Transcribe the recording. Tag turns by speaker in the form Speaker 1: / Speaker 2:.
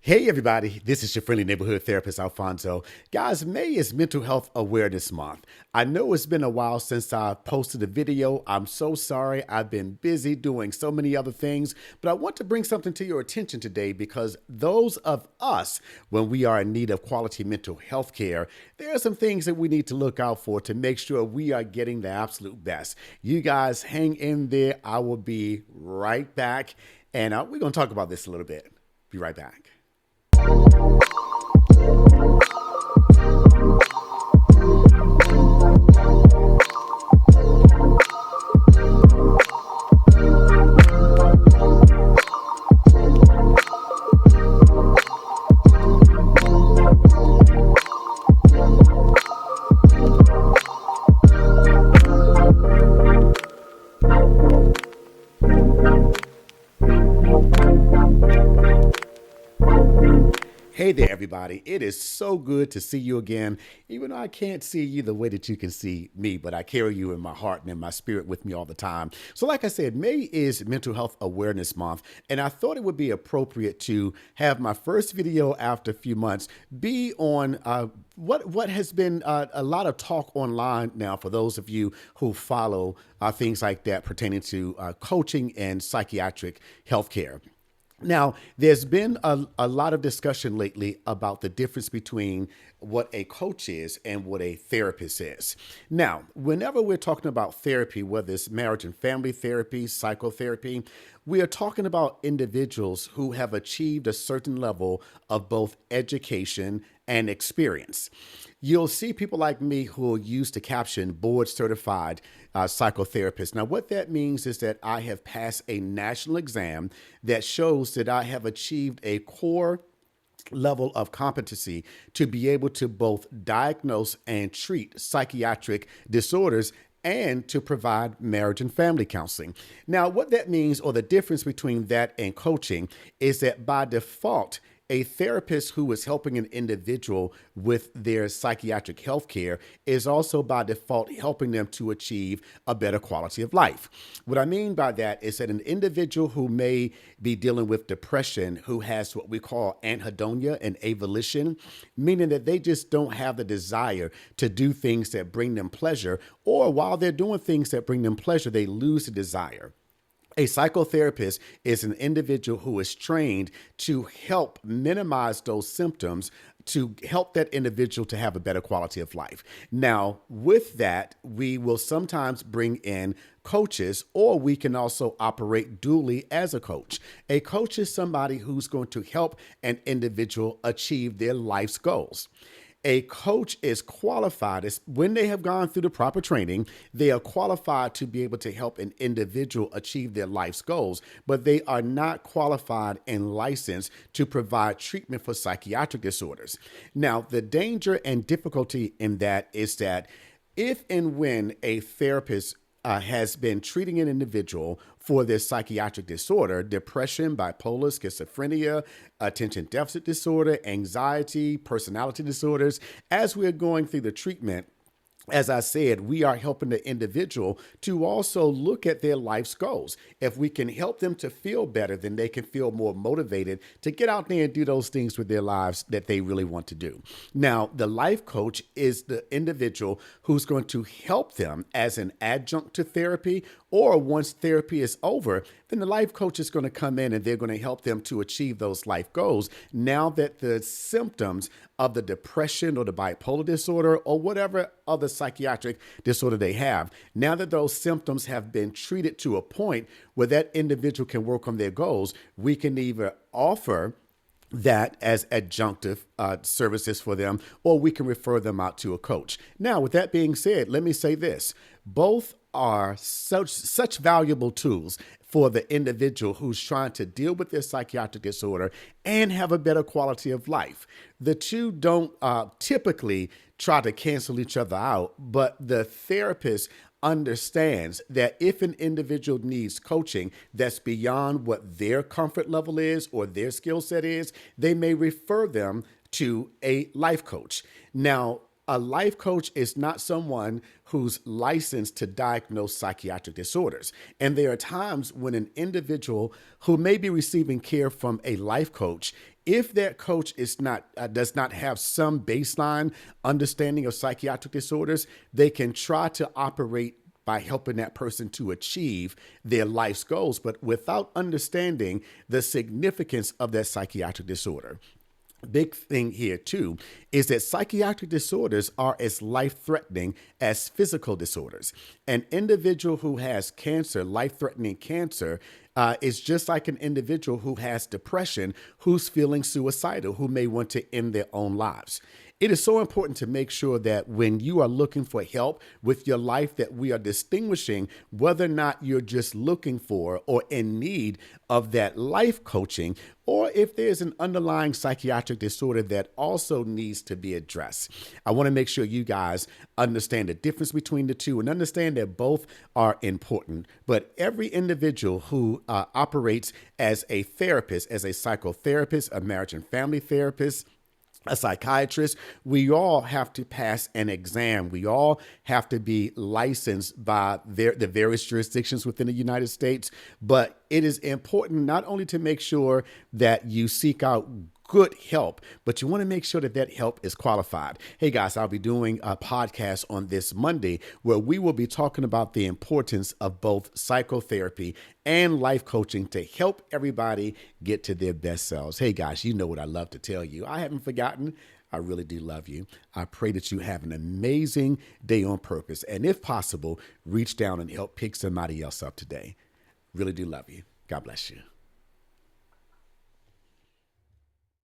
Speaker 1: Hey everybody, this is your friendly neighborhood therapist Alfonso. Guys, May is Mental Health Awareness Month. I know it's been a while since I posted a video. I'm so sorry. I've been busy doing so many other things, but I want to bring something to your attention today because those of us, when we are in need of quality mental health care, there are some things that we need to look out for to make sure we are getting the absolute best. You guys hang in there. I will be right back, and we're going to talk about this a little bit. Be right back. Hey there, everybody. It is so good to see you again. Even though I can't see you the way that you can see me, but I carry you in my heart and in my spirit with me all the time. So, like I said, May is Mental Health Awareness Month, and I thought it would be appropriate to have my first video after a few months be on what has been a lot of talk online now for those of you who follow things like that pertaining to coaching and psychiatric healthcare. Now, there's been a lot of discussion lately about the difference between what a coach is and what a therapist is. Now, whenever we're talking about therapy, whether it's marriage and family therapy, psychotherapy, we are talking about individuals who have achieved a certain level of both education and experience. You'll see people like me who will use the caption board certified psychotherapist. Now, what that means is that I have passed a national exam that shows that I have achieved a core level of competency to be able to both diagnose and treat psychiatric disorders and to provide marriage and family counseling. Now, what that means, or the difference between that and coaching, is that by default, a therapist who is helping an individual with their psychiatric health care is also by default helping them to achieve a better quality of life. What I mean by that is that an individual who may be dealing with depression, who has what we call anhedonia and avolition, meaning that they just don't have the desire to do things that bring them pleasure, or while they're doing things that bring them pleasure, they lose the desire. A psychotherapist is an individual who is trained to help minimize those symptoms to help that individual to have a better quality of life. Now, with that, we will sometimes bring in coaches, or we can also operate dually as a coach. A coach is somebody who's going to help an individual achieve their life's goals. A coach is qualified as when they have gone through the proper training, they are qualified to be able to help an individual achieve their life's goals, but they are not qualified and licensed to provide treatment for psychiatric disorders. Now, the danger and difficulty in that is that if and when a therapist has been treating an individual for their psychiatric disorder, depression, bipolar, schizophrenia, attention deficit disorder, anxiety, personality disorders, as we're going through the treatment, as I said, we are helping the individual to also look at their life's goals. If we can help them to feel better, then they can feel more motivated to get out there and do those things with their lives that they really want to do. Now, the life coach is the individual who's going to help them as an adjunct to therapy, or once therapy is over, then the life coach is going to come in and they're going to help them to achieve those life goals now that the symptoms of the depression or the bipolar disorder or whatever other psychiatric disorder they have, now that those symptoms have been treated to a point where that individual can work on their goals, we can either offer that as adjunctive services for them, or we can refer them out to a coach. Now, with that being said, let me say this. Both are such valuable tools for the individual who's trying to deal with their psychiatric disorder and have a better quality of life. The two don't typically try to cancel each other out, but the therapist understands that if an individual needs coaching that's beyond what their comfort level is or their skill set is, they may refer them to a life coach. Now, a life coach is not someone who's licensed to diagnose psychiatric disorders. And there are times when an individual who may be receiving care from a life coach If that coach is not does not have some baseline understanding of psychiatric disorders, they can try to operate by helping that person to achieve their life's goals, but without understanding the significance of that psychiatric disorder. Big thing here too is that psychiatric disorders are as life-threatening as physical disorders. An individual who has cancer, life-threatening cancer, is just like an individual who has depression, who's feeling suicidal, who may want to end their own lives. It is so important to make sure that when you are looking for help with your life, that we are distinguishing whether or not you're just looking for or in need of that life coaching, or if there's an underlying psychiatric disorder that also needs to be addressed. I want to make sure you guys understand the difference between the two and understand that both are important. But every individual who operates as a therapist, as a psychotherapist, a marriage and family therapist, a psychiatrist, we all have to pass an exam. We all have to be licensed by the various jurisdictions within the United States. But it is important not only to make sure that you seek out good help, but you want to make sure that that help is qualified. Hey guys, I'll be doing a podcast on this Monday where we will be talking about the importance of both psychotherapy and life coaching to help everybody get to their best selves. Hey guys, you know what I love to tell you. I haven't forgotten. I really do love you. I pray that you have an amazing day on purpose. And if possible, reach down and help pick somebody else up today. Really do love you. God bless you.